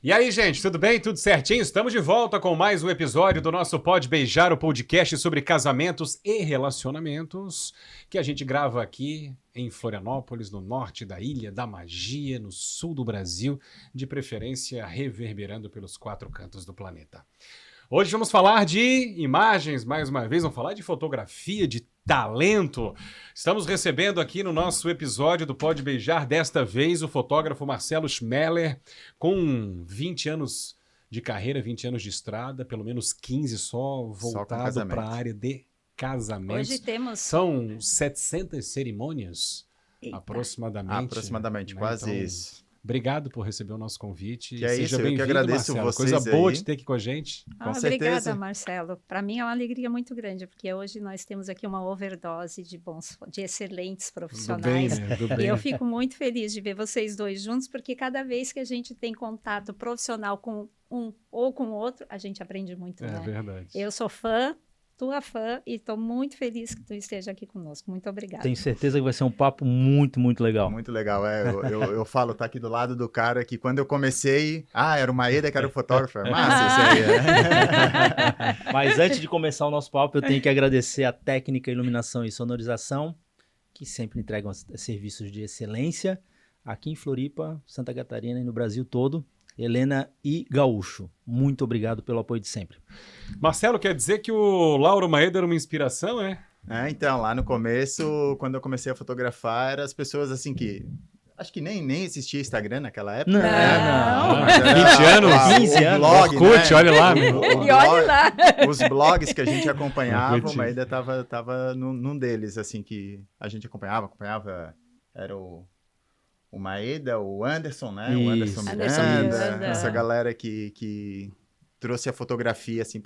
E aí, gente, tudo bem? Tudo certinho? Estamos de volta com mais um episódio do nosso Pode Beijar, o podcast sobre casamentos e relacionamentos, que a gente grava aqui em Florianópolis, no norte da Ilha da Magia, no sul do Brasil, de preferência reverberando pelos 4 cantos do planeta. Hoje vamos falar de imagens, mais uma vez, vamos falar de fotografia, de talento. Estamos recebendo aqui no nosso episódio do Pode Beijar, desta vez, o fotógrafo Marcelo Schmeller, com 20 anos de carreira, 20 anos de estrada, pelo menos 15 só voltado para a área de casamentos. Hoje temos... São 700 cerimônias, aproximadamente. Aproximadamente, quase então, isso. Obrigado por receber o nosso convite. Que é Seja isso, eu bem-vindo, que agradeço Marcelo. vocês Coisa boa aí. de ter aqui com a gente. Com certeza. Obrigada, Marcelo. Para mim é uma alegria muito grande, porque hoje nós temos aqui uma overdose de excelentes profissionais. Do bem, E eu fico muito feliz de ver vocês dois juntos, porque cada vez que a gente tem contato profissional com um ou com o outro, a gente aprende muito, né? É verdade. Eu sou fã, tua fã, e estou muito feliz que tu esteja aqui conosco. Muito obrigada. Tenho certeza que vai ser um papo muito, muito legal. Muito legal, eu falo, tá aqui do lado do cara que quando eu comecei, era o Maeda que era o fotógrafo, massa isso aí. Mas antes de começar o nosso papo, eu tenho que agradecer a técnica, iluminação e sonorização, que sempre entregam serviços de excelência aqui em Floripa, Santa Catarina e no Brasil todo. Helena e Gaúcho, muito obrigado pelo apoio de sempre. Marcelo, quer dizer que o Lauro Maeda era uma inspiração, é? Então, lá no começo, quando eu comecei a fotografar, eram as pessoas assim que... Acho que nem existia Instagram naquela época. Não. Mas era 20 anos, 15 anos. blog, Orkut, né? olha lá. E olha lá. Os blogs que a gente acompanhava, Orkut. o Maeda tava num deles, assim, que a gente acompanhava, era o Maeda, o Anderson, né? O Anderson Isso. Anderson Miranda, Miranda. essa galera que trouxe a fotografia, assim,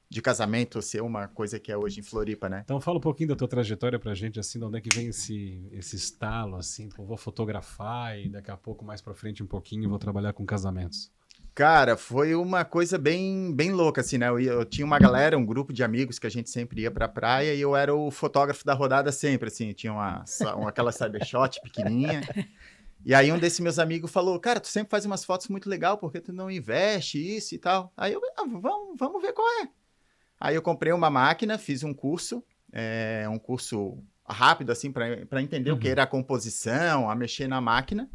de casamento ser uma coisa que é hoje em Floripa, né? Então fala um pouquinho da tua trajetória pra gente, assim, de onde é que vem esse estalo, assim, pô, vou fotografar e daqui a pouco, mais pra frente um pouquinho, vou trabalhar com casamentos. Cara, foi uma coisa bem louca, assim, né? Eu tinha uma galera, um grupo de amigos que a gente sempre ia pra praia e eu era o fotógrafo da rodada sempre, assim. Tinha aquela Cybershot pequenininha. E aí um desses meus amigos falou, cara, tu sempre faz umas fotos muito legal, por que tu não investe isso e tal? Aí eu, vamos ver qual é. Aí eu comprei uma máquina, fiz um curso rápido, assim, pra entender o que era a composição, a mexer na máquina.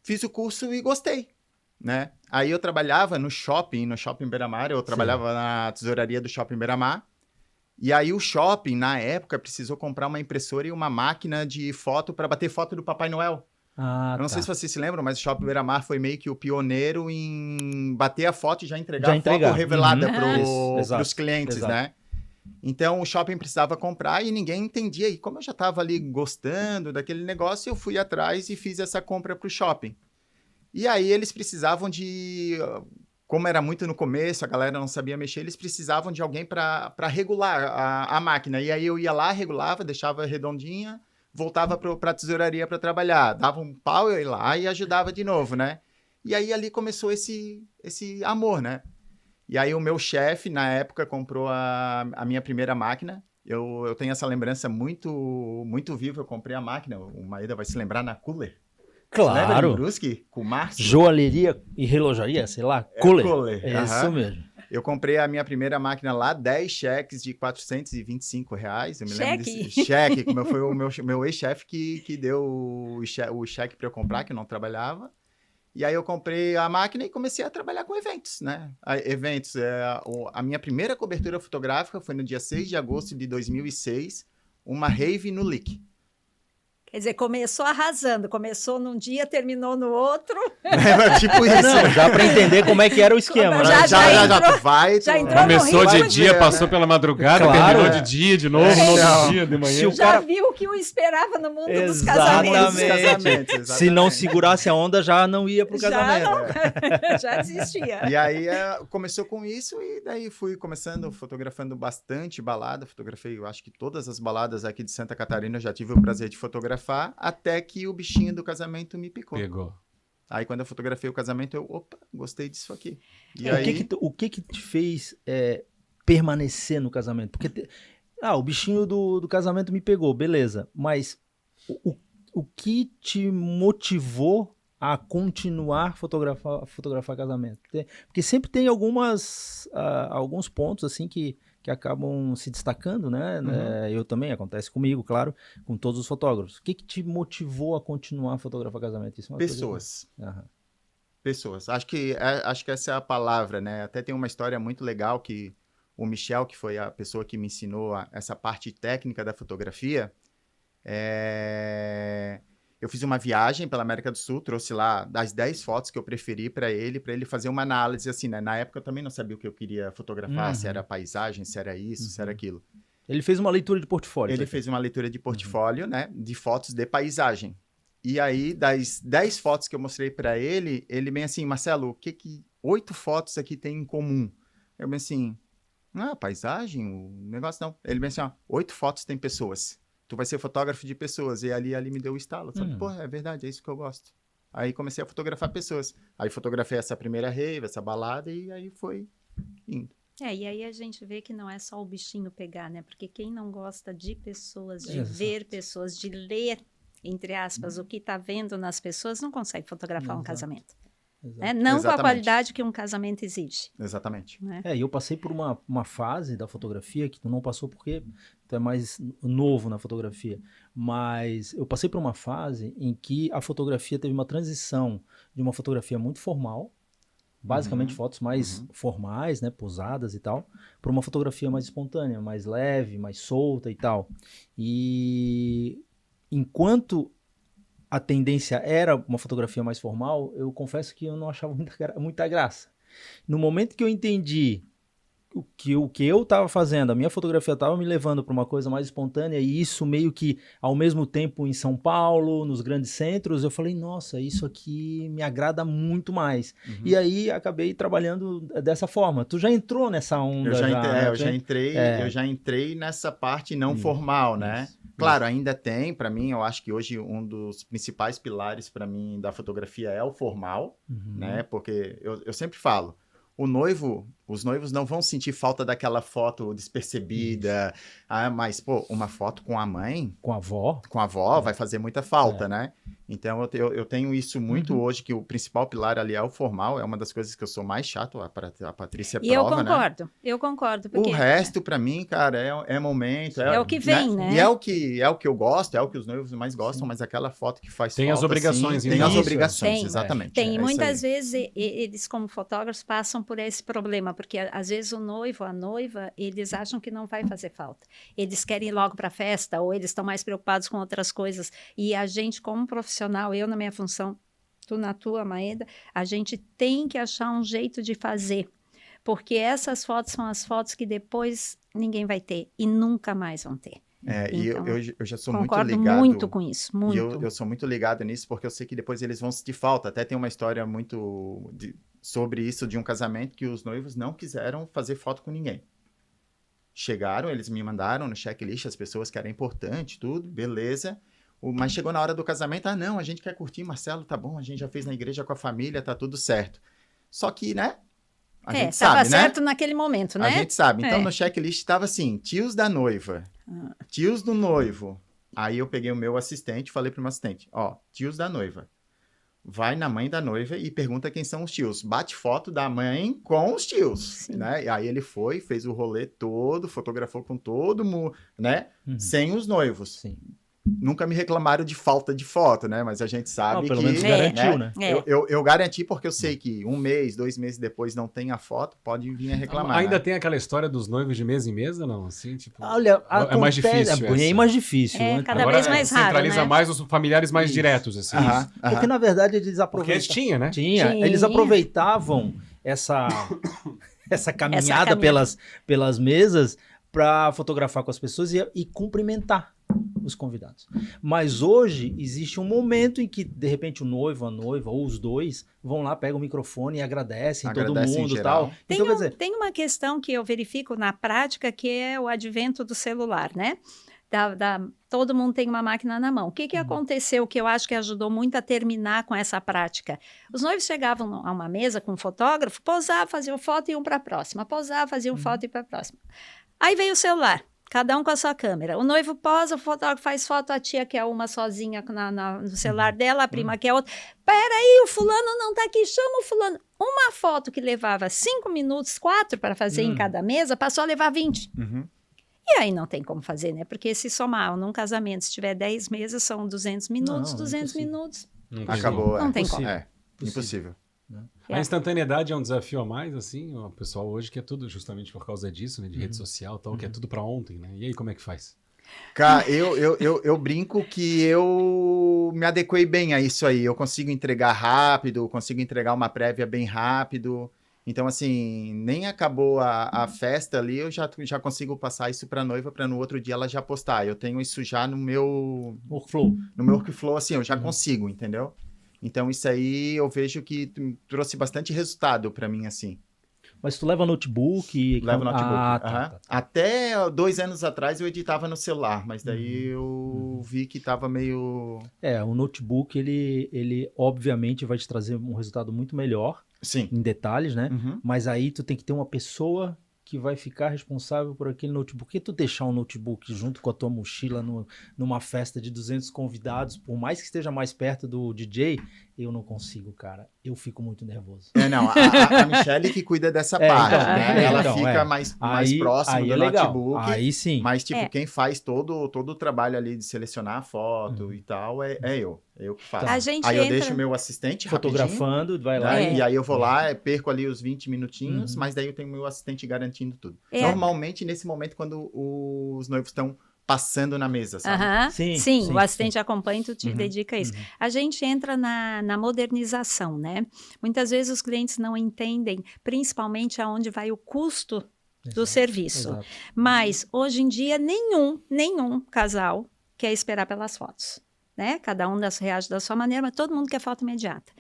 Fiz o curso e gostei, né? Aí eu trabalhava no shopping Beira-Mar, eu trabalhava na tesouraria do Shopping Beira-Mar. E aí o shopping, na época, precisou comprar uma impressora e uma máquina de foto para bater foto do Papai Noel. Eu não sei se vocês se lembram, mas o Shopping Beira-Mar foi meio que o pioneiro em bater a foto e já entregar a foto revelada para os clientes, né? Então o shopping precisava comprar e ninguém entendia. E como eu já estava ali gostando daquele negócio, eu fui atrás e fiz essa compra para o shopping. E aí eles precisavam de... Como era muito no começo, a galera não sabia mexer, eles precisavam de alguém para regular a máquina. E aí eu ia lá, regulava, deixava redondinha, voltava para a tesouraria para trabalhar. Dava um pau, eu ia lá e ajudava de novo, né? E aí ali começou esse amor, né? E aí o meu chefe, na época, comprou a minha primeira máquina. Eu tenho essa lembrança muito, muito viva. Eu comprei a máquina, o Maeda vai se lembrar, na Cooler. Lembra de Brusque? Com o Márcio? Joalheria e relojaria, sei lá, Cooler. Cooler. É isso mesmo. Eu comprei a minha primeira máquina lá, 10 cheques de R$425. Eu me lembro desse cheque, como foi o meu ex-chefe que deu o cheque para eu comprar, que eu não trabalhava. E aí eu comprei a máquina e comecei a trabalhar com eventos, né? A minha primeira cobertura fotográfica foi no dia 6 de agosto de 2006, uma rave no Lick. Quer dizer, começou arrasando. Começou num dia, terminou no outro. Tipo isso. Não, já para entender como é que era o esquema, né? Já entrou Começou no de ritmo, dia, passou pela madrugada, Claro, terminou de dia de novo, no outro dia, de manhã. Já viu o que o esperava no mundo dos casamentos. Exatamente. Se não segurasse a onda, já não ia pro casamento. Já desistia. E aí começou com isso e daí fui começando fotografando bastante balada. Fotografei, eu acho que todas as baladas aqui de Santa Catarina eu já tive o prazer de fotografar, até que o bichinho do casamento me picou. Pegou. Aí quando eu fotografei o casamento, gostei disso aqui. E O que te fez permanecer no casamento? Porque o bichinho do casamento me pegou, beleza. Mas o que te motivou a continuar fotografar casamento? Porque sempre tem alguns pontos assim que acabam se destacando, né? Eu também, acontece comigo, claro, com todos os fotógrafos. O que te motivou a continuar a fotografar casamento? Isso é uma Pessoas. Aham. Pessoas. Acho que essa é a palavra, né? Até tem uma história muito legal que o Michel, que foi a pessoa que me ensinou essa parte técnica da fotografia, eu fiz uma viagem pela América do Sul, trouxe lá das 10 fotos que eu preferi para ele fazer uma análise, assim, né? Na época eu também não sabia o que eu queria fotografar, se era paisagem, se era isso, se era aquilo. Ele fez uma leitura de portfólio. Ele fez uma leitura de portfólio, né? De fotos de paisagem. E aí, das 10 fotos que eu mostrei para ele, ele bem assim, Marcelo, o que 8 fotos aqui tem em comum? Eu bem assim, paisagem, o negócio não. Ele bem assim, 8 fotos tem pessoas. Tu vai ser fotógrafo de pessoas. E ali me deu o estalo. Eu falei, pô, é verdade, é isso que eu gosto. Aí comecei a fotografar pessoas. Aí fotografei essa primeira rave, essa balada, e aí foi indo. E aí a gente vê que não é só o bichinho pegar, né? Porque quem não gosta de pessoas, de ver pessoas, de ler, entre aspas, o que está vendo nas pessoas, não consegue fotografar um casamento. Né? Não com a qualidade que um casamento exige. Exatamente. Né? E eu passei por uma fase da fotografia que tu não passou porque tu é mais novo na fotografia, mas eu passei por uma fase em que a fotografia teve uma transição de uma fotografia muito formal, basicamente fotos mais formais, né, posadas e tal, para uma fotografia mais espontânea, mais leve, mais solta e tal. E enquanto a tendência era uma fotografia mais formal, eu confesso que eu não achava muita graça. No momento que eu entendi o que eu estava fazendo, a minha fotografia estava me levando para uma coisa mais espontânea, e isso meio que, ao mesmo tempo, em São Paulo, nos grandes centros, eu falei, nossa, isso aqui me agrada muito mais. E aí, acabei trabalhando dessa forma. Tu já entrou nessa onda? Eu já entrei nessa parte não formal, né? Claro, ainda tem, para mim, eu acho que hoje um dos principais pilares para mim da fotografia é o formal, né? Porque eu sempre falo, os noivos não vão sentir falta daquela foto despercebida, mas, pô, uma foto com a mãe... Com a avó? Com a avó vai fazer muita falta, né? Então, eu tenho isso muito hoje, que o principal pilar ali é o formal, é uma das coisas que eu sou mais chato, a Patrícia prova, né? Eu concordo. Porque, o resto, pra mim, cara, é momento. É o que vem, né? E é o que eu gosto, é o que os noivos mais gostam, mas aquela foto que faz tem falta, as obrigações. Assim, tem as obrigações, exatamente. Tem, muitas vezes, eles como fotógrafos passam por esse problema, porque às vezes o noivo, a noiva, eles acham que não vai fazer falta. Eles querem ir logo para a festa, ou eles estão mais preocupados com outras coisas. E a gente, como profissional, eu na minha função, tu na tua, Maeda, a gente tem que achar um jeito de fazer. Porque essas fotos são as fotos que depois ninguém vai ter e nunca mais vão ter. Então, e eu já sou muito ligado... Concordo muito com isso, muito. E eu sou muito ligado nisso, porque eu sei que depois eles vão sentir falta. Até tem uma história muito sobre isso de um casamento que os noivos não quiseram fazer foto com ninguém. Chegaram, eles me mandaram no checklist as pessoas que era importante, tudo, beleza. Mas chegou na hora do casamento, não, a gente quer curtir, Marcelo, tá bom, a gente já fez na igreja com a família, tá tudo certo. Só que, né? A gente sabe, tava certo naquele momento, né? A gente sabe. Então, no checklist estava assim, tios da noiva, tios do noivo. Aí eu peguei o meu assistente e falei pro meu assistente, tios da noiva. Vai na mãe da noiva e pergunta quem são os tios. Bate foto da mãe com os tios, né? E aí ele foi, fez o rolê todo, fotografou com todo mundo, né? Sem os noivos. Sim. Nunca me reclamaram de falta de foto, né? Mas a gente sabe pelo que... menos garantiu, né? Eu garanti porque eu sei que 1 mês, 2 meses depois não tem a foto, pode vir a reclamar. Ainda né? tem aquela história dos noivos de mesa em mesa, não? Assim, tipo, olha, é mais difícil. É bem mais difícil. Cada vez mais raro, centraliza né? mais os familiares mais diretos, assim. Porque, na verdade, eles aproveitavam... Porque eles tinham, né? Tinha. Eles aproveitavam essa caminhada pelas mesas para fotografar com as pessoas e cumprimentar os convidados. Mas hoje existe um momento em que, de repente, o noivo, a noiva, ou os dois, vão lá, pegam o microfone e agradecem todo mundo e tal. Tem uma questão que eu verifico na prática, que é o advento do celular, né? Todo mundo tem uma máquina na mão. O que aconteceu que eu acho que ajudou muito a terminar com essa prática? Os noivos chegavam a uma mesa com um fotógrafo, posavam, faziam foto e iam para a próxima. Posavam, faziam foto e para a próxima. Aí veio o celular. Cada um com a sua câmera. O noivo posa, o fotógrafo faz foto, a tia quer uma sozinha no celular dela, a prima quer outra. Peraí, o fulano não tá aqui, chama o fulano. Uma foto que levava 5 minutos, 4 para fazer em cada mesa, passou a levar 20. Uhum. E aí não tem como fazer, né? Porque se somar num casamento, se tiver 10 mesas, são 200 minutos, Não, 200 impossível. minutos. Não tem Acabou. como. Não tem como. É, impossível. A instantaneidade é um desafio a mais, assim, o pessoal hoje quer tudo justamente por causa disso, né, de rede social e tal, quer tudo pra ontem, né? E aí, como é que faz? Cara, eu brinco que eu me adequei bem a isso aí. Eu consigo entregar rápido, consigo entregar uma prévia bem rápido. Então, assim, nem acabou a festa ali, eu já consigo passar isso pra noiva, pra no outro dia ela já postar. Eu tenho isso já no meu Workflow. workflow, assim, eu já consigo, entendeu? Então, isso aí eu vejo que trouxe bastante resultado pra mim, assim. Mas tu leva notebook? Levo notebook. Ah, aham. tá. Até 2 anos atrás eu editava no celular, mas daí eu vi que tava meio... O notebook, ele obviamente vai te trazer um resultado muito melhor Sim. em detalhes, né? Uhum. Mas aí tu tem que ter uma pessoa que vai ficar responsável por aquele notebook. Por que tu deixar um notebook junto com a tua mochila numa festa de 200 convidados, por mais que esteja mais perto do DJ, eu não consigo, cara. Eu fico muito nervoso. Não, a Michelle que cuida dessa parte, então, né? Ela então, fica mais próxima aí do é legal. notebook. Aí sim. Mas, tipo, É. quem faz todo o trabalho ali de selecionar a foto e tal, é eu. É eu que faço. A gente Aí eu entra- deixo o meu assistente rapidinho, Fotografando, vai lá né? É. E aí eu vou lá, perco ali os 20 minutinhos, mas daí eu tenho meu assistente garantindo tudo. É. Normalmente, nesse momento, quando os noivos estão passando na mesa, sabe? Aham. Sim, Sim, sim, o assistente acompanha e tu te dedica a isso. Uhum. A gente entra na modernização, né? Muitas vezes os clientes não entendem, principalmente aonde vai o custo do serviço. Exato. Mas, hoje em dia, nenhum casal quer esperar pelas fotos, né? Cada um reage da sua maneira, mas todo mundo quer foto imediata.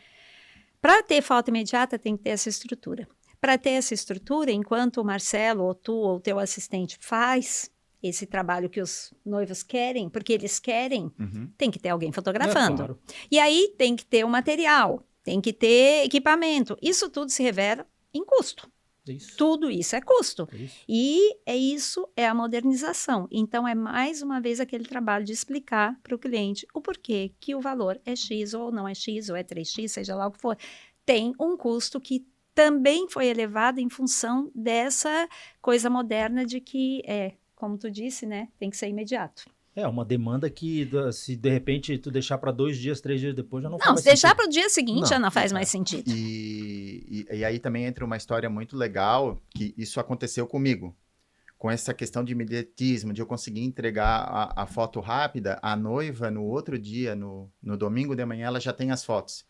Para ter foto imediata, tem que ter essa estrutura. Para ter essa estrutura, enquanto o Marcelo, ou tu, ou o teu assistente faz esse trabalho que os noivos querem, porque eles querem, Uhum. tem que ter alguém fotografando. Claro. E aí tem que ter o material, tem que ter equipamento. Isso tudo se revela em custo. Isso. Tudo isso é custo. Isso. E isso é a modernização. Então, é mais uma vez aquele trabalho de explicar para o cliente o porquê que o valor é X ou não é X, ou é 3X, seja lá o que for. Tem um custo que também foi elevado em função dessa coisa moderna de que, como tu disse, né, tem que ser imediato. É uma demanda que, se de repente tu deixar para 2 dias, 3 dias depois, já não Não, faz se deixar sentido. para o dia seguinte já não faz mais sentido. E aí também entra uma história muito legal, que isso aconteceu comigo. Com essa questão de imediatismo, de eu conseguir entregar a foto rápida, a noiva, no outro dia, no domingo de manhã, ela já tem as fotos.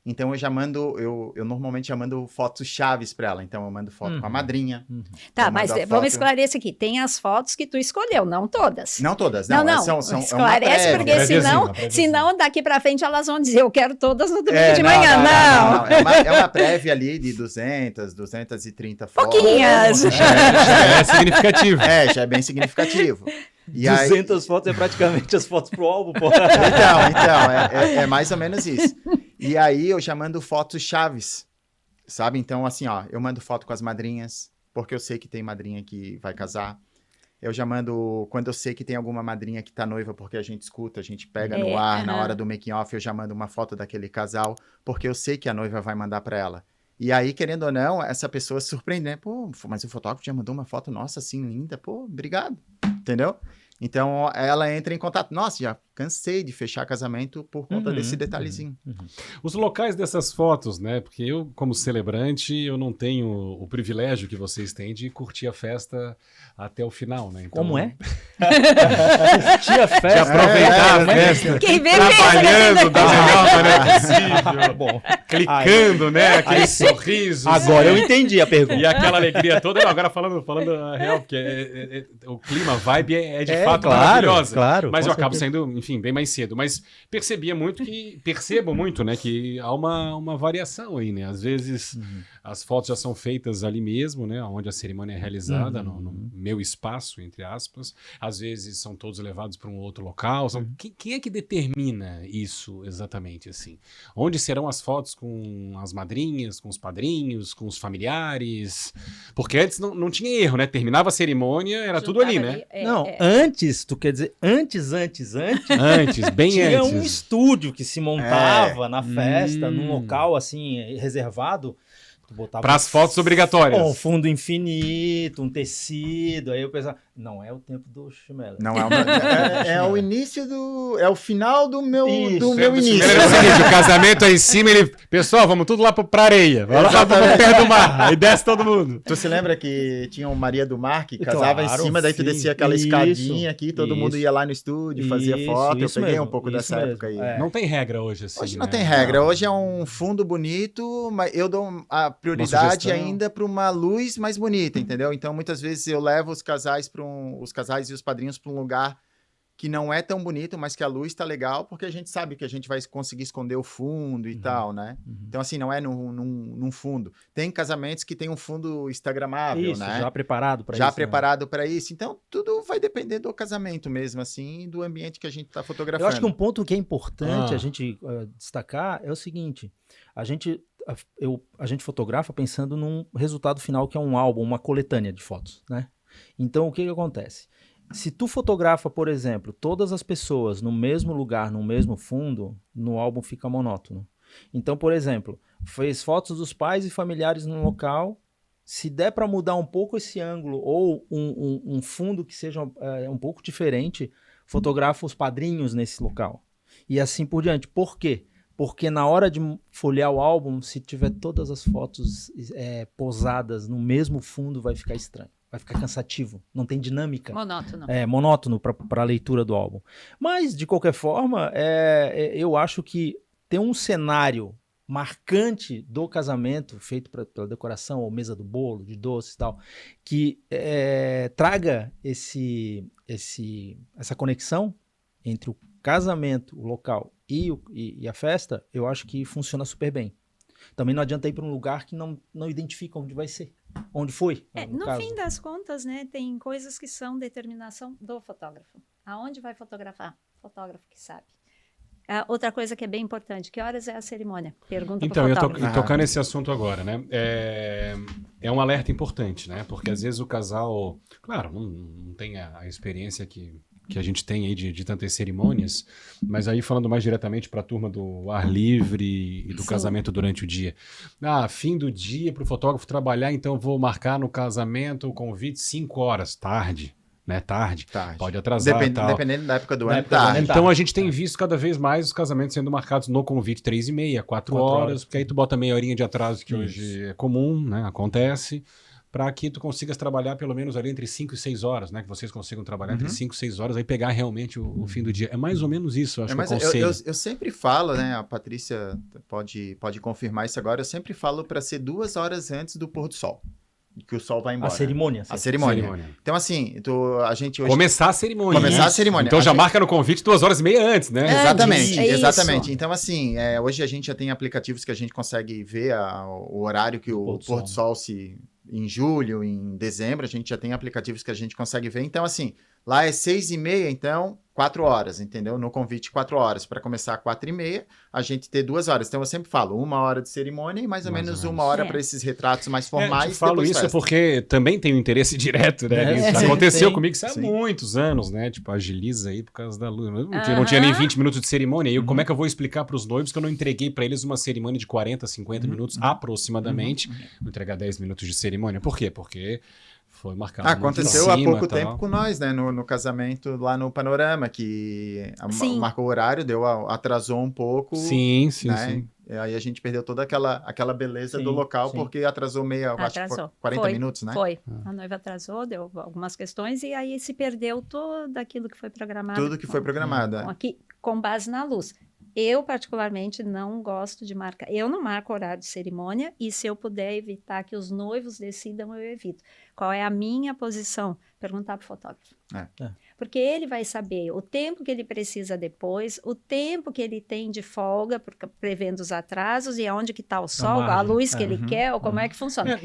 Então eu já mando, eu normalmente já mando fotos chaves para ela. Então eu mando foto com a madrinha. Tá, eu mas mando a vamos foto- esclarecer aqui. Tem as fotos que tu escolheu, não todas. Não todas, Não, não. não. São Esclarece, uma porque prévia. senão daqui pra frente elas vão dizer, eu quero todas no domingo de Não, manhã. Não. É uma prévia ali de 230 fotos. Pouquinhas. Já é significativo. Já é bem significativo. E aí, 200 fotos é praticamente as fotos pro álbum, pô. Então, é mais ou menos isso. E aí eu já mando fotos chaves, sabe? Então, assim, ó, eu mando foto com as madrinhas, porque eu sei que tem madrinha que vai casar. Eu já mando, quando eu sei que tem alguma madrinha que tá noiva, porque a gente escuta, a gente pega no ar, na hora do making off, eu já mando uma foto daquele casal, porque eu sei que a noiva vai mandar pra ela. E aí, querendo ou não, essa pessoa se surpreende, né? Pô, mas o fotógrafo já mandou uma foto nossa assim, linda. Pô, obrigado. Entendeu? Então, ela entra em contato. Nossa, já cansei de fechar casamento por conta desse detalhezinho. Os locais dessas fotos, né? Porque eu, como celebrante, eu não tenho o privilégio que vocês têm de curtir a festa até o final, né? Então, Como é? Tinha De festa. aproveitar a festa. Quem vê, Trabalhando da melhor maneira possível. Bom, Clicando, né? Aquele aí sim. sorriso. agora eu entendi a pergunta. E aquela alegria toda. Não, agora falando a real, porque o clima, a vibe é de fato claro, maravilhosa. claro, Mas com eu acabo certeza. saindo, enfim, bem mais cedo. Mas percebo muito, né, que há uma variação aí, né? Às vezes As fotos já são feitas ali mesmo, né? Onde a cerimônia é realizada, no meu espaço, entre aspas. Às vezes são todos levados para um outro local. Quem é que determina isso exatamente, assim? Onde serão as fotos com as madrinhas, com os padrinhos, com os familiares? Porque antes não tinha erro, né? Terminava a cerimônia, era tudo ali, né? Antes, tu quer dizer, antes, Antes, bem tinha antes. um estúdio que se montava na festa, num local assim, reservado. Para as fotos obrigatórias. Um fundo infinito, um tecido. Aí eu pensava, não é o tempo do Chimela. Não é o início do... É o final do meu início. Era o seguinte, o casamento aí em cima, pessoal, vamos tudo lá pra areia. Vamos lá pra perto do mar. Aí desce todo mundo. Tu se lembra que tinha o Maria do Mar que casava em cima, daí tu descia aquela escadinha aqui, todo mundo ia lá no estúdio, fazia foto. Eu peguei um pouco dessa época aí. Não tem regra hoje, assim. Hoje não tem regra. Hoje é um fundo bonito, mas eu dou a prioridade ainda para uma luz mais bonita, entendeu? Então, muitas vezes eu levo os casais e os padrinhos para um lugar que não é tão bonito, mas que a luz tá legal, porque a gente sabe que a gente vai conseguir esconder o fundo e tal, né? Então, assim, não é num fundo. Tem casamentos que tem um fundo instagramável, isso, né? Já preparado para isso. Já preparado para isso. Então, tudo vai depender do casamento mesmo, assim, e do ambiente que a gente tá fotografando. Eu acho que um ponto que é importante a gente destacar é o seguinte, a gente fotografa pensando num resultado final que é um álbum, uma coletânea de fotos, né? Então, o que acontece? Se tu fotografa, por exemplo, todas as pessoas no mesmo lugar, no mesmo fundo, no álbum fica monótono. Então, por exemplo, fez fotos dos pais e familiares no local, se der para mudar um pouco esse ângulo ou um fundo que seja um pouco diferente, fotografa os padrinhos nesse local. E assim por diante. Por quê? Porque na hora de folhear o álbum, se tiver todas as fotos posadas no mesmo fundo, vai ficar estranho. Vai ficar cansativo, não tem dinâmica. Monótono. Monótono para a leitura do álbum. Mas, de qualquer forma, eu acho que ter um cenário marcante do casamento, feito pela decoração, ou mesa do bolo, de doces e tal, que traga essa conexão entre o casamento, o local e a festa, eu acho que funciona super bem. Também não adianta ir para um lugar que não identifica onde vai ser. Onde foi? No fim das contas, né, tem coisas que são determinação do fotógrafo. Aonde vai fotografar? Fotógrafo que sabe. Outra coisa que é bem importante, que horas é a cerimônia? Pergunta então, pro fotógrafo. eu tô tocando nesse assunto agora, né? É um alerta importante, né? Porque às vezes o casal, claro, não tem a experiência que a gente tem aí de tantas cerimônias, mas aí falando mais diretamente para a turma do ar livre e do casamento durante o dia. Fim do dia para o fotógrafo trabalhar, então vou marcar no casamento o convite 5 horas, tarde, né? Tarde. Pode atrasar. Dependendo da época do ano, Então a gente tem visto cada vez mais os casamentos sendo marcados no convite 3h30, 4 horas, porque aí tu bota meia horinha de atraso, que hoje é comum, né? Acontece. Para que tu consigas trabalhar pelo menos ali entre 5 e 6 horas, né? Que vocês consigam trabalhar entre 5 e 6 horas, aí pegar realmente o fim do dia. É mais ou menos isso, eu acho que o conselho. Eu sempre falo, né? A Patrícia pode confirmar isso agora. Eu sempre falo para ser 2 horas antes do pôr do sol. Que o sol vai embora. A cerimônia. A cerimônia. Então, assim, a gente hoje... Começar a cerimônia. Começar a cerimônia. Então já marca no convite 2h30 antes, né? Exatamente. Então, assim, hoje a gente já tem aplicativos que a gente consegue ver o horário que o pôr do sol em julho, em dezembro, a gente já tem aplicativos que a gente consegue ver. Então, assim, lá é 6h30, então 4 horas, entendeu? No convite 4 horas. Para começar 4h30, a gente ter 2 horas. Então, eu sempre falo 1 hora de cerimônia e mais ou menos 1 hora para esses retratos mais formais. Eu falo isso porque também tem um interesse direto, né? Isso aconteceu comigo há muitos anos, né? Tipo, agiliza aí por causa da luz. Não tinha nem 20 minutos de cerimônia. E como é que eu vou explicar para os noivos que eu não entreguei para eles uma cerimônia de 40, 50 minutos aproximadamente? Vou entregar 10 minutos de cerimônia. Por quê? Porque foi marcado. Aconteceu há pouco tempo com nós, né? No casamento lá no Panorama, que marcou o horário, atrasou um pouco. Sim. Aí a gente perdeu toda aquela beleza do local, porque atrasou 40 minutos, né? Foi. A noiva atrasou, deu algumas questões, e aí se perdeu tudo aquilo que foi programado. Tudo que foi programado. Aqui, com base na luz. Eu, particularmente, não gosto de marcar. Eu não marco horário de cerimônia e, se eu puder evitar que os noivos decidam, eu evito. Qual é a minha posição? Perguntar para o fotógrafo. porque ele vai saber o tempo que ele precisa depois, o tempo que ele tem de folga, prevendo os atrasos, e aonde que está o sol, a margem. luz que ele quer, ou como é que funciona.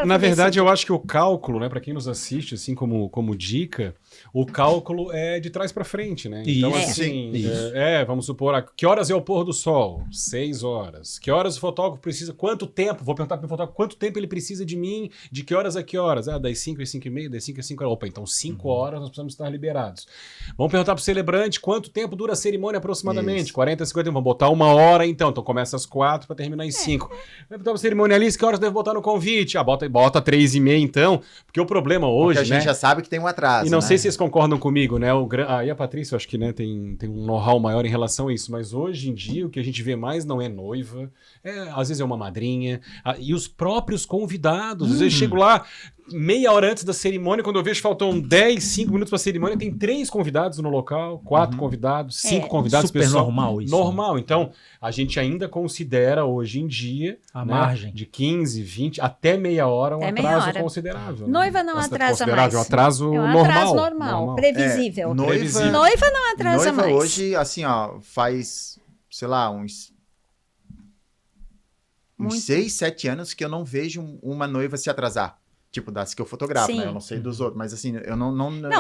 Na verdade, eu acho que o cálculo, né, para quem nos assiste, assim como dica, o cálculo é de trás para frente, né? Então, Isso. assim, Isso. vamos supor, que horas é o pôr do sol? 6 horas. Que horas o fotógrafo precisa? Quanto tempo? Vou perguntar para o fotógrafo quanto tempo ele precisa de mim, de que horas a que horas? Das 5 às 5 e meia, das 5 às 5 horas. Opa, então 5 horas nós precisamos estar liberados. Vamos perguntar para o celebrante quanto tempo dura a cerimônia aproximadamente? Isso. 40, 50, vamos botar 1 hora então. Então começa às 4 para terminar às 5. Vai perguntar para o cerimonialista que horas deve botar no convite? Bota 3h30 então, porque o problema hoje, Porque a gente já sabe que tem um atraso, e não né? sei se vocês concordam comigo, né? E a Patrícia, eu acho que né, tem um know-how maior em relação a isso, mas hoje em dia o que a gente vê mais não é noiva, às vezes é uma madrinha, e os próprios convidados. Às vezes eu chego lá meia hora antes da cerimônia, quando eu vejo que faltam 5 minutos para a cerimônia, tem 3 convidados no local, 4 convidados, 5 convidados. Super pessoal, normal isso. Normal. Então, a gente ainda considera hoje em dia A né, margem. de 15, 20, até meia hora, um Até meia atraso hora. considerável. Noiva não atrasa considerável, mais. um atraso É um normal. atraso normal, previsível. Previsível. Noiva não atrasa Noiva mais. hoje, assim, ó, faz, sei lá, uns Muito. 6, 7 anos que eu não vejo uma noiva se atrasar. Tipo, das que eu fotografo, Sim. né? Eu não sei dos outros, mas assim, eu não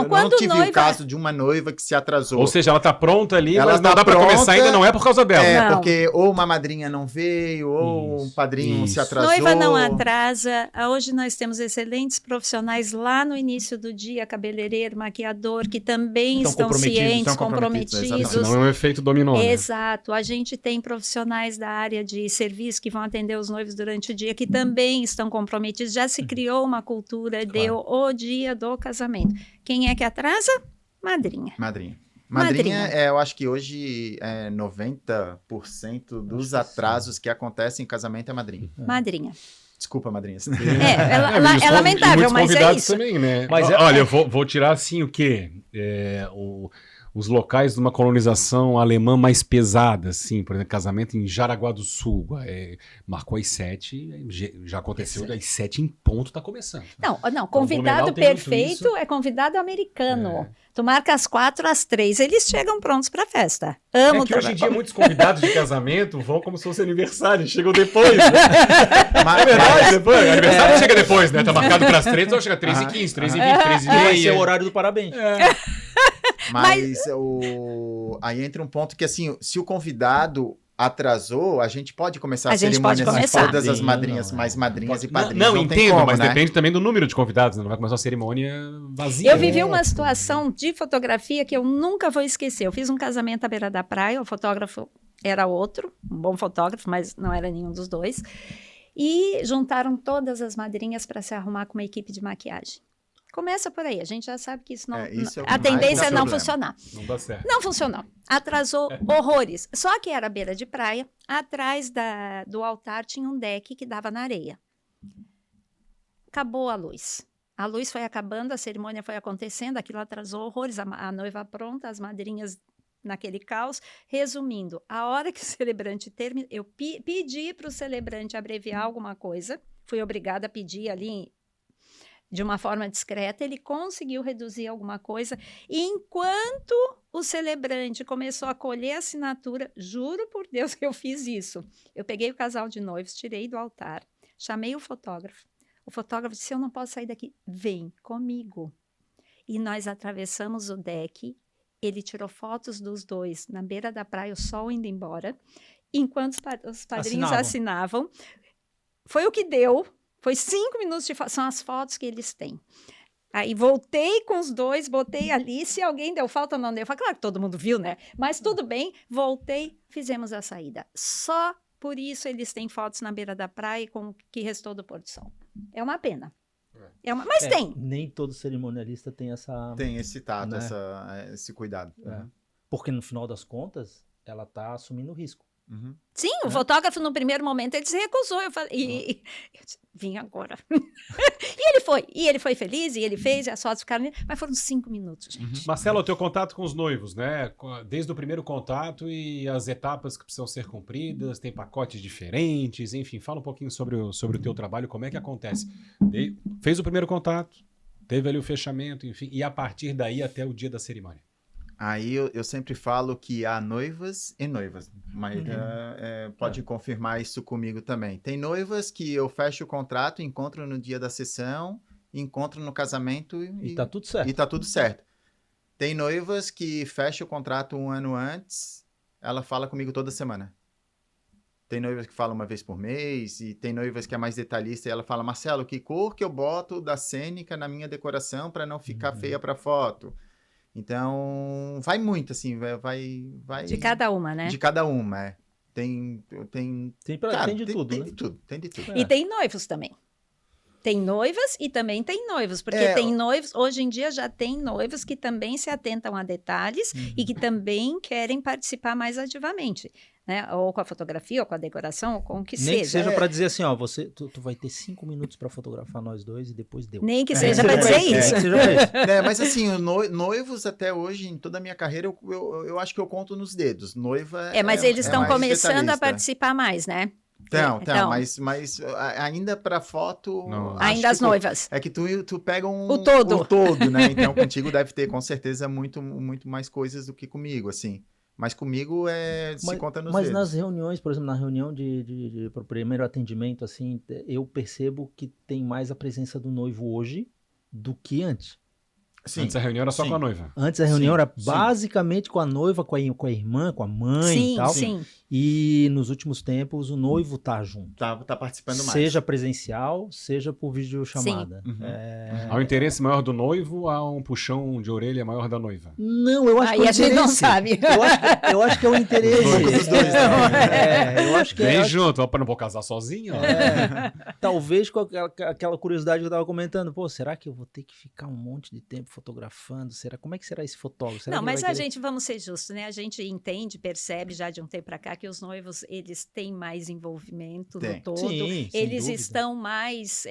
quando tive noiva- o caso de uma noiva que se atrasou. Ou seja, ela tá pronta ali, Ela mas não tá dá pra pronta, começar ainda, não é por causa dela. É, Não. porque ou uma madrinha não veio, ou um Isso, padrinho isso. se atrasou. Noiva não atrasa. Hoje nós temos excelentes profissionais lá no início do dia, cabeleireiro, maquiador, que também Estão estão cientes, estão comprometidos, comprometidos. Senão é um efeito dominó, né? Exato. A gente tem profissionais da área de serviço que vão atender os noivos durante o dia, que também estão comprometidos. Já se criou uma cultura, deu o dia do casamento. Quem é que atrasa? Madrinha. Madrinha. Madrinha. Madrinha, eu acho que hoje 90% dos atrasos que acontecem em casamento é madrinha. Madrinha. Desculpa, madrinha. É lamentável, e muitos mas é convidados isso. também, né? Mas Olha, eu vou tirar assim o quê? Os locais de uma colonização alemã mais pesada, assim, por exemplo, casamento em Jaraguá do Sul, marcou às 7, já aconteceu, às 7 em ponto tá começando. Não, Blumenau convidado tem muito perfeito isso. é convidado americano. Tu marca às 4, às 3, eles chegam prontos pra festa. Amo Que hoje em dia muitos convidados de casamento vão como se fosse aniversário, chegam depois, né? É verdade, depois, aniversário chega depois, né? Tá marcado para as 3, então chega 3h15, 3h20, 3h30. Vai ser o horário do parabéns. Mas aí entra um ponto que, assim, se o convidado atrasou, a gente pode começar A a gente cerimônia pode com começar. todas as Sim, madrinhas, não, mais madrinhas e Não, padrinhos. não tem entendo, como, mas né? depende também do número de convidados, né? Não vai começar uma cerimônia vazia. Eu vivi uma situação de fotografia que eu nunca vou esquecer. Eu fiz um casamento à beira da praia, o fotógrafo era outro, um bom fotógrafo, mas não era nenhum dos dois. E juntaram todas as madrinhas para se arrumar com uma equipe de maquiagem. Começa por aí, a gente já sabe que isso não. Isso é o que a mais tendência dá é não problema. funcionar. Não dá certo. Não funcionou. Atrasou horrores. Só que era beira de praia, atrás do altar tinha um deck que dava na areia. Acabou a luz. A luz foi acabando, a cerimônia foi acontecendo, aquilo atrasou horrores. A noiva pronta, as madrinhas naquele caos. Resumindo, a hora que o celebrante terminou, eu pedi para o celebrante abreviar alguma coisa, fui obrigada a pedir ali de uma forma discreta, ele conseguiu reduzir alguma coisa, e enquanto o celebrante começou a colher a assinatura, juro por Deus que eu fiz isso, eu peguei o casal de noivos, tirei do altar, chamei o fotógrafo disse, eu não posso sair daqui, vem comigo, e nós atravessamos o deck, ele tirou fotos dos dois na beira da praia, o sol indo embora, enquanto os padrinhos assinavam, foi o que deu. Foi 5 minutos de foto, são as fotos que eles têm. Aí voltei com os dois, botei ali, se alguém deu falta ou não deu falta, claro que todo mundo viu, né? Mas tudo bem, voltei, fizemos a saída. Só por isso eles têm fotos na beira da praia com o que restou do pôr do sol. É uma pena. Mas tem. Nem todo cerimonialista tem essa... Tem esse tato, Né? esse cuidado. Porque no final das contas, ela tá assumindo o risco. Uhum. Sim, o fotógrafo no primeiro momento ele se recusou. Eu falei, eu disse, vim agora. E ele foi feliz, e ele fez, e as fotos ficaram, mas foram 5 minutos, gente. Marcelo, o teu contato com os noivos, né? Desde o primeiro contato e as etapas que precisam ser cumpridas, tem pacotes diferentes, enfim, fala um pouquinho sobre o teu trabalho, como é que acontece. Fez o primeiro contato, Teve ali o fechamento, enfim, e a partir daí até o dia da cerimônia. Aí eu sempre falo que há noivas e noivas. Maíra pode confirmar isso comigo também. Tem noivas que eu fecho o contrato, encontro no dia da sessão, encontro no casamento E tá tudo certo. e tá tudo certo. Tem noivas que fecha o contrato um ano antes, ela fala comigo toda semana. Tem noivas que falam uma vez por mês, e tem noivas que é mais detalhista, e ela fala, Marcelo, que cor que eu boto da cênica na minha decoração para não ficar feia para foto? Então, vai muito, assim, vai... De cada uma, né? De cada uma, é. Tem cara, Tem de tudo, tem né? de tudo, tem de tudo. E tem noivos também. Tem noivas e também tem noivos, porque tem noivos, hoje em dia já tem noivos que também se atentam a detalhes e que também querem participar mais ativamente, né? Ou com a fotografia, ou com a decoração, ou com o que Nem que seja. seja para dizer assim, ó, tu vai ter 5 minutos para fotografar nós dois e depois deu. Nem que seja para dizer isso. Mas assim, noivos até hoje, em toda a minha carreira, eu acho que eu conto nos dedos. Noiva mas eles estão mais começando detalhista. a participar mais, né? Então, mas ainda para foto... Não. acho Ainda que as noivas. É que tu pega O todo. o todo, né? Então, contigo deve ter, com certeza, muito mais coisas do que comigo, assim. Mas comigo se conta nos Mas dedos. nas reuniões, por exemplo, na reunião pro primeiro atendimento, assim, eu percebo que tem mais a presença do noivo hoje do que antes. Sim, Antes a reunião era só com a noiva. Antes a reunião era sim. basicamente com a noiva, com a irmã, com a mãe e Sim, tal. sim. E nos últimos tempos o noivo tá junto. tá participando mais. Seja presencial, seja por videochamada. Uhum. Há um interesse maior do noivo, há um puxão de orelha maior da noiva. Não, eu acho que é Aí o a gente não interesse. sabe. Eu acho que é o interesse. Dos dois, né? Eu acho que Vem é. junto, ó, pra não vou casar sozinho. ó. Talvez com aquela curiosidade que eu tava comentando. Pô, será que eu vou ter que ficar um monte de tempo fotografando? Como é que será esse fotógrafo? Será Não, que ele mas vai a querer- gente, vamos ser justos, né? A gente entende, percebe já de um tempo para cá que os noivos, eles têm mais envolvimento Tem. no todo. Sim, sem Eles dúvida. estão mais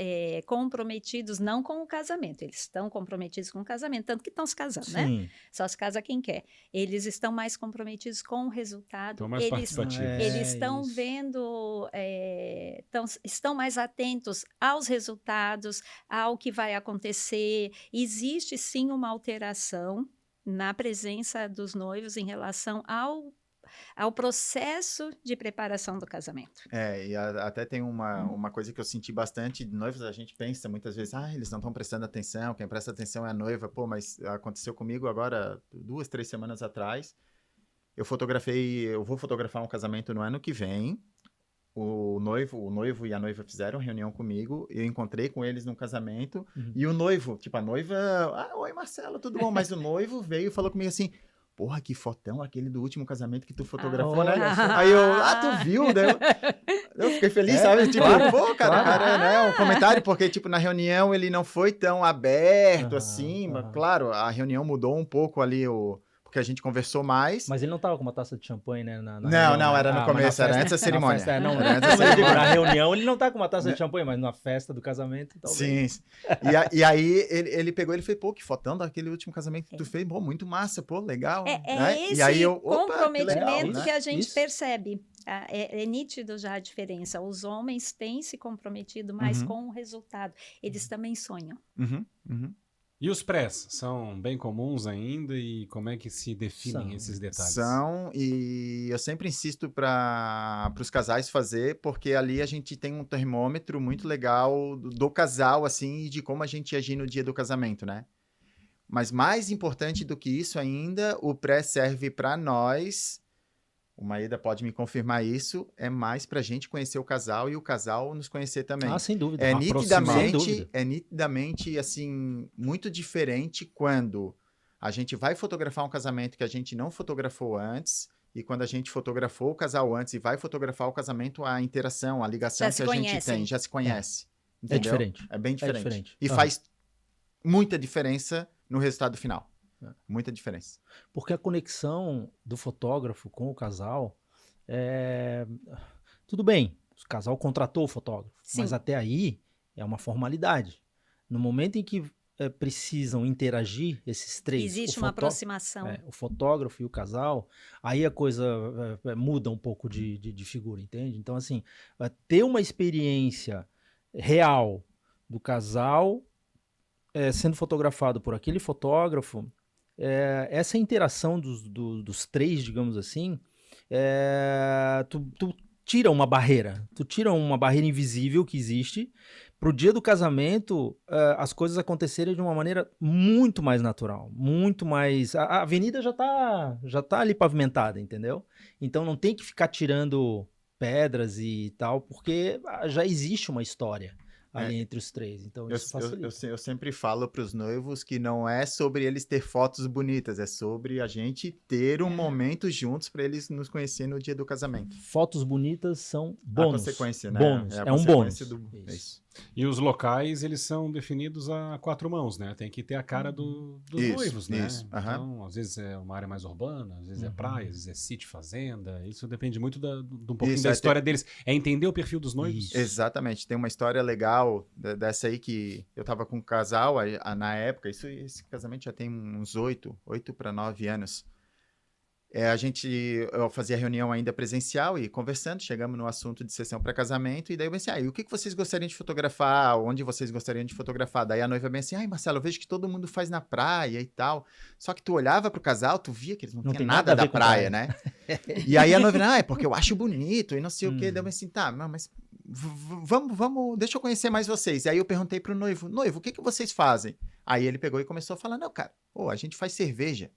comprometidos, não com o casamento, eles estão comprometidos com o casamento, tanto que estão se casando, né? Sim. Só se casa quem quer. Eles estão mais comprometidos com o resultado. Estão mais participativos. Eles estão isso. vendo, estão mais atentos aos resultados, ao que vai acontecer. Existe sim uma alteração na presença dos noivos em relação ao processo de preparação do casamento. E até tem uma coisa que eu senti bastante de noivos, a gente pensa muitas vezes, eles não estão prestando atenção, quem presta atenção é a noiva. Pô, mas aconteceu comigo agora 2, 3 semanas atrás. Eu vou fotografar um casamento no ano que vem. O noivo e a noiva fizeram reunião comigo, eu encontrei com eles num casamento, e o noivo, tipo, a noiva, oi Marcelo, tudo bom? Mas o noivo veio e falou comigo assim, porra, que fotão aquele do último casamento que tu fotografou, né? olha só. Aí tu viu? Daí eu fiquei feliz, sabe? Tipo, pô, cara, né? Um comentário, porque, tipo, na reunião ele não foi tão aberto, assim, mas, claro, a reunião mudou um pouco ali, porque a gente conversou mais. Mas ele não tava com uma taça de champanhe, né? Não, era no começo, era antes da cerimônia. Era Era antes da antes da cerimônia. Na reunião ele não tá com uma taça de champanhe, mas na festa do casamento, talvez. Sim. E aí ele pegou, ele fez, pô, que fotão daquele último casamento que tu fez, pô, muito massa, pô, legal. né? Esse E aí eu, comprometimento que legal, que né? a gente Isso. percebe. É nítido já a diferença. Os homens têm se comprometido mais com o resultado. Eles também sonham. Uhum. E os prés são bem comuns ainda e como é que se definem São. esses detalhes? São, e eu sempre insisto para os casais fazer, porque ali a gente tem um termômetro muito legal do casal, assim, e de como a gente agir no dia do casamento, né? Mas mais importante do que isso ainda, o pré serve para nós, o Maeda pode me confirmar isso, é mais para a gente conhecer o casal e o casal nos conhecer também. Sem dúvida. É aproximar. Sem dúvida. nitidamente, assim, muito diferente quando a gente vai fotografar um casamento que a gente não fotografou antes, e quando a gente fotografou o casal antes e vai fotografar o casamento, a interação, a ligação Já que se a gente conhecem. tem, já se conhece. É Entendeu? diferente. É bem diferente. diferente. E Aham. faz muita diferença no resultado final. É. Muita diferença. Porque a conexão do fotógrafo com o casal tudo bem, o casal contratou o fotógrafo, Sim. mas até aí é uma formalidade. No momento em que precisam interagir esses três, Existe uma aproximação. o fotógrafo e o casal, aí a coisa muda um pouco de figura, entende? Então, assim, ter uma experiência real do casal sendo fotografado por aquele fotógrafo, essa interação dos três, digamos assim, tu tira uma barreira. Tu tira uma barreira invisível que existe pro dia do casamento, as coisas acontecerem de uma maneira muito mais natural, muito mais... A avenida já tá ali pavimentada, entendeu? Então não tem que ficar tirando pedras e tal, porque já existe uma história ali entre os três. Então isso facilita. Eu sempre falo para os noivos que não é sobre eles ter fotos bonitas, é sobre a gente ter um momento juntos para eles nos conhecerem no dia do casamento. Fotos bonitas são bônus. A consequência, né? Bônus. É, É um bônus. Isso. E os locais, eles são definidos a 4 mãos, né? Tem que ter a cara dos noivos, né? Isso. Então, às vezes é uma área mais urbana, às vezes é praia, às vezes é sítio, fazenda. Isso depende muito de um pouquinho da história deles. É entender o perfil dos noivos. Isso. Exatamente. Tem uma história legal dessa aí que eu tava com um casal na época. Esse casamento já tem uns 8 para 9 anos. Eu fazia reunião ainda presencial e conversando, chegamos no assunto de sessão para casamento, e daí eu pensei, e o que vocês gostariam de fotografar? Onde vocês gostariam de fotografar? Daí a noiva bem assim, Marcelo, eu vejo que todo mundo faz na praia e tal. Só que tu olhava pro casal, tu via que eles não tinham nada da praia, né? E aí a noiva, é porque eu acho bonito e não sei o quê. Daí eu pensei, tá, mas vamos, deixa eu conhecer mais vocês. E aí eu perguntei pro noivo, o que vocês fazem? Aí ele pegou e começou a falar, não, cara, a gente faz cerveja.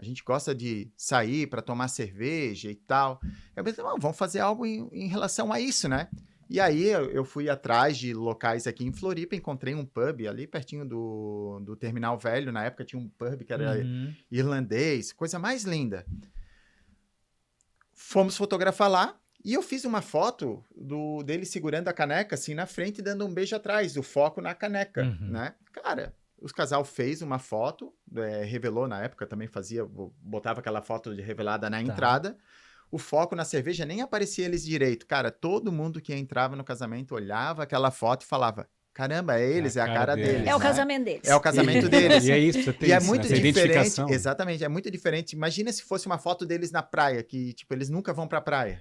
A gente gosta de sair para tomar cerveja e tal. Eu pensei, vamos fazer algo em relação a isso, né? E aí eu fui atrás de locais aqui em Floripa, encontrei um pub ali pertinho do Terminal Velho. Na época tinha um pub que era irlandês, coisa mais linda. Fomos fotografar lá e eu fiz uma foto dele segurando a caneca assim na frente e dando um beijo atrás, o foco na caneca, né? Cara... Os casal fez uma foto, revelou na época, também botava aquela foto revelada na entrada. O foco na cerveja nem aparecia eles direito. Cara, todo mundo que entrava no casamento olhava aquela foto e falava, caramba, é eles, é a cara deles. É o né? casamento deles. É o casamento deles. E é isso, você tem e é isso, muito essa diferente. identificação. Exatamente, é muito diferente. Imagina se fosse uma foto deles na praia, que tipo, eles nunca vão pra praia.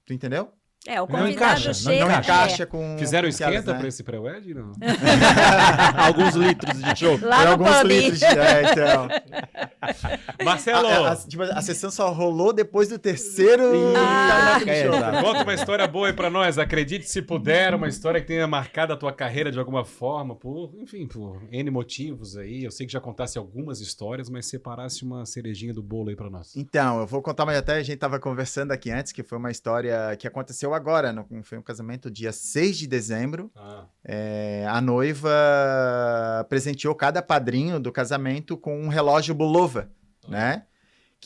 Tu entendeu? O convidado encaixa, chega... Não encaixa com... Fizeram com aquelas, esquenta né? para esse pré-wed? Não? Alguns litros de chopp. Lá no alguns pub. litros de... então... Marcelo! A sessão só rolou depois do terceiro... Conta uma história boa aí pra nós. Acredite se puder, uma história que tenha marcado a tua carreira de alguma forma, por N motivos aí. Eu sei que já contasse algumas histórias, mas separasse uma cerejinha do bolo aí pra nós. Então, eu vou contar, mas até a gente tava conversando aqui antes, que foi uma história que aconteceu agora, foi um casamento dia 6 de dezembro. A noiva presenteou cada padrinho do casamento com um relógio Bulova, né?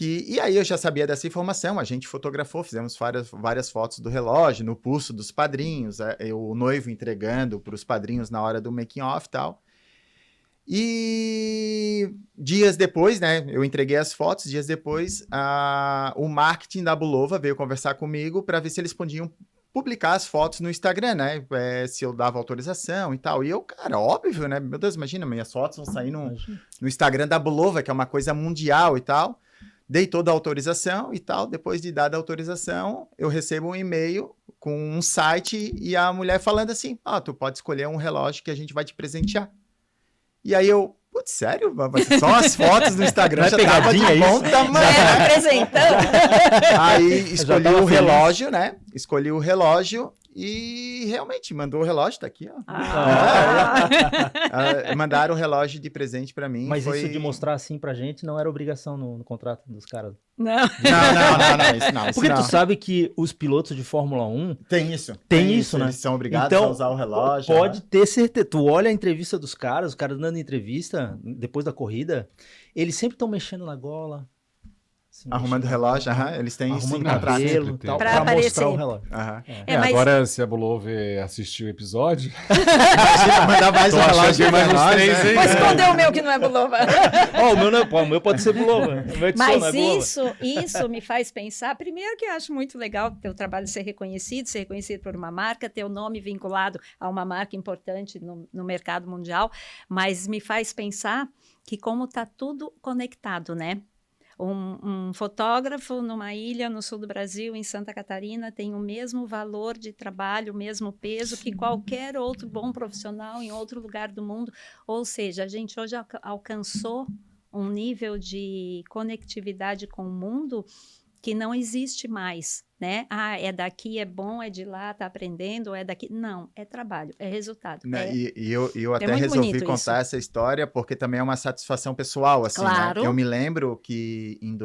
E aí eu já sabia dessa informação, a gente fotografou, fizemos várias fotos do relógio, no pulso dos padrinhos, o noivo entregando para os padrinhos na hora do making off e tal. E dias depois, né, eu entreguei as fotos, dias depois, o marketing da Bulova veio conversar comigo para ver se eles podiam publicar as fotos no Instagram, né, se eu dava autorização e tal. E eu, cara, óbvio, né, meu Deus, imagina, minhas fotos vão sair no Instagram da Bulova, que é uma coisa mundial e tal. Dei toda a autorização e tal, depois de dada a autorização, eu recebo um e-mail com um site e a mulher falando assim, tu pode escolher um relógio que a gente vai te presentear. E aí eu, putz, sério? Mas só as fotos no Instagram já tava de bom tamanho. Apresentando. Aí escolhi o relógio, né? Escolhi o relógio e realmente mandou o relógio, tá aqui, ó. Mandaram o relógio de presente pra mim. Mas isso de mostrar assim pra gente não era obrigação no contrato dos caras. Não, isso não. Porque tu sabe que os pilotos de Fórmula 1... Tem isso, né? Eles são obrigados então, a usar o relógio. Pode ter certeza. Tu olha a entrevista dos caras, os caras dando entrevista depois da corrida, eles sempre estão mexendo na gola. Arrumando o relógio, eles têm isso em arrumando contrato. cabelo, tal, pra pra mostrar aparecer. o relógio. Mas... Agora, se a Bulova assistir o episódio... Mandar mais um relógio mais uns 3 aí. Vou esconder o meu que não é Bulova. O meu pode ser Bulova. Mas isso me faz pensar, primeiro que eu acho muito legal o teu trabalho ser reconhecido por uma marca, ter o nome vinculado a uma marca importante no mercado mundial, mas me faz pensar que como está tudo conectado, né? Um fotógrafo numa ilha no sul do Brasil, em Santa Catarina, tem o mesmo valor de trabalho, o mesmo peso que qualquer outro bom profissional em outro lugar do mundo. Ou seja, a gente hoje alcançou um nível de conectividade com o mundo que não existe mais, né? Ah, é daqui, é bom, é de lá, tá aprendendo, é daqui. Não, é trabalho, é resultado. Né, e eu até muito resolvi bonito contar isso. essa história porque também é uma satisfação pessoal, assim, Claro. né? Eu me lembro que em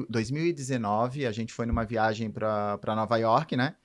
2019, a gente foi numa viagem para Nova York, né?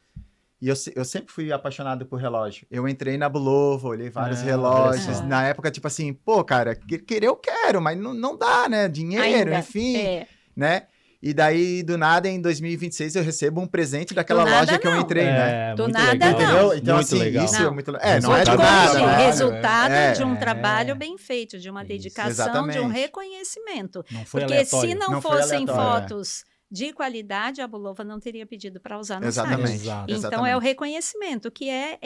E eu sempre fui apaixonado por relógio. Eu entrei na Bulova, olhei vários relógios. olha. Na época, tipo assim, pô, cara, querer eu quero, mas não dá, né? Dinheiro, Ainda, enfim, é. né? E daí, do nada, em 2026, eu recebo um presente daquela Do nada, loja que eu não. entrei, né? Do muito nada, legal. não. Entendeu? Então, Muito assim, legal. isso Não. é muito... não é do Vou te nada, corrigir, né? resultado É. de um trabalho bem feito, de uma Isso. dedicação, de um Exatamente. reconhecimento. Não foi Porque aleatório. se não Não foi fossem aleatório, fotos de qualidade, a Bulova não teria pedido para usar no Exatamente. site. Exato. Então, Exatamente. é o reconhecimento, que é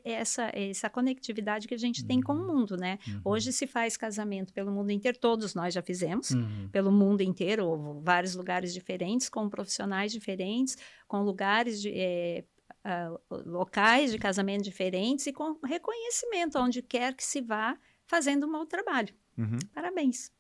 essa conectividade que a gente tem com o mundo, né? Hoje se faz casamento pelo mundo inteiro, todos nós já fizemos, pelo mundo inteiro, vários lugares diferentes, com profissionais diferentes, com lugares locais de casamento diferentes e com reconhecimento, onde quer que se vá, fazendo um bom trabalho. Uhum. Parabéns.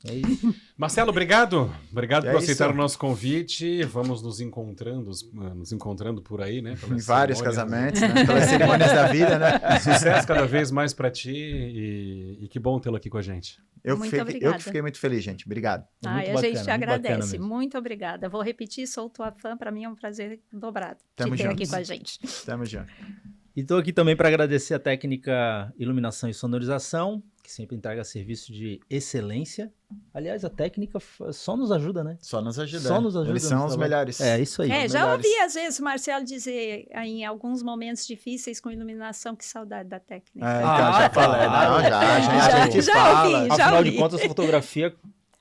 É isso. Marcelo, obrigado. Obrigado É por aceitar isso. o nosso convite. Vamos nos encontrando por aí, né? Em pelas vários cerimônias, casamentos, né? Pelas cerimônias da vida, né? Sucesso cada vez mais para ti e que bom tê-lo aqui com a gente. Muito Eu obrigada. que fiquei muito feliz, gente. Obrigado. Muito Ai, a bacana, gente te muito bacana agradece. mesmo. Muito obrigada. Vou repetir, sou tua fã. Para mim é um prazer dobrado Tamo te ter juntos. aqui com a gente. Tamo junto. E estou aqui também para agradecer a técnica Iluminação e Sonorização, que sempre entrega serviço de excelência. Aliás, a técnica só nos ajuda, né? Só nos ajuda. Só nos ajuda Eles no são os trabalho. melhores. É, isso aí. É, já melhores. ouvi às vezes o Marcelo dizer em alguns momentos difíceis com iluminação, que saudade da técnica. É, então, Ah, já falei. claro. Não, a gente Já fala. ouvi. Afinal de ouvi. contas, a fotografia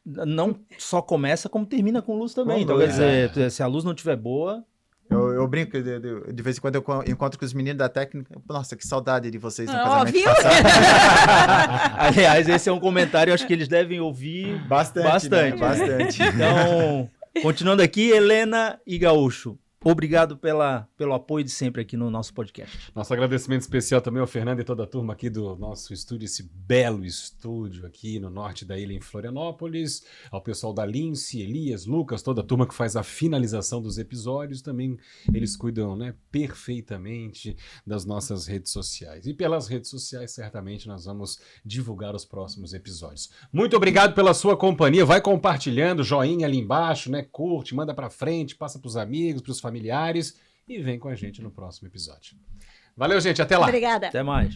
não só começa, como termina com luz também. Com Então, luz, quer dizer, se a luz não estiver boa... Eu brinco, de vez em quando eu encontro com os meninos da técnica. Nossa, que saudade de vocês no Ó, casamento viu? passado. Aliás, esse é um comentário, eu acho que eles devem ouvir Bastante, bastante. né? Bastante. Então, continuando aqui, Helena e Gaúcho, obrigado pelo apoio de sempre aqui no nosso podcast. Nosso agradecimento especial também ao Fernando e toda a turma aqui do nosso estúdio, esse belo estúdio aqui no norte da ilha, em Florianópolis, ao pessoal da Lince, Elias, Lucas, toda a turma que faz a finalização dos episódios, também eles cuidam, né, perfeitamente das nossas redes sociais. E pelas redes sociais, certamente, nós vamos divulgar os próximos episódios. Muito obrigado pela sua companhia, vai compartilhando, joinha ali embaixo, né, curte, manda pra frente, passa pros amigos, pros familiares e vem com a gente no próximo episódio. Valeu, gente, até lá! Obrigada. Até mais.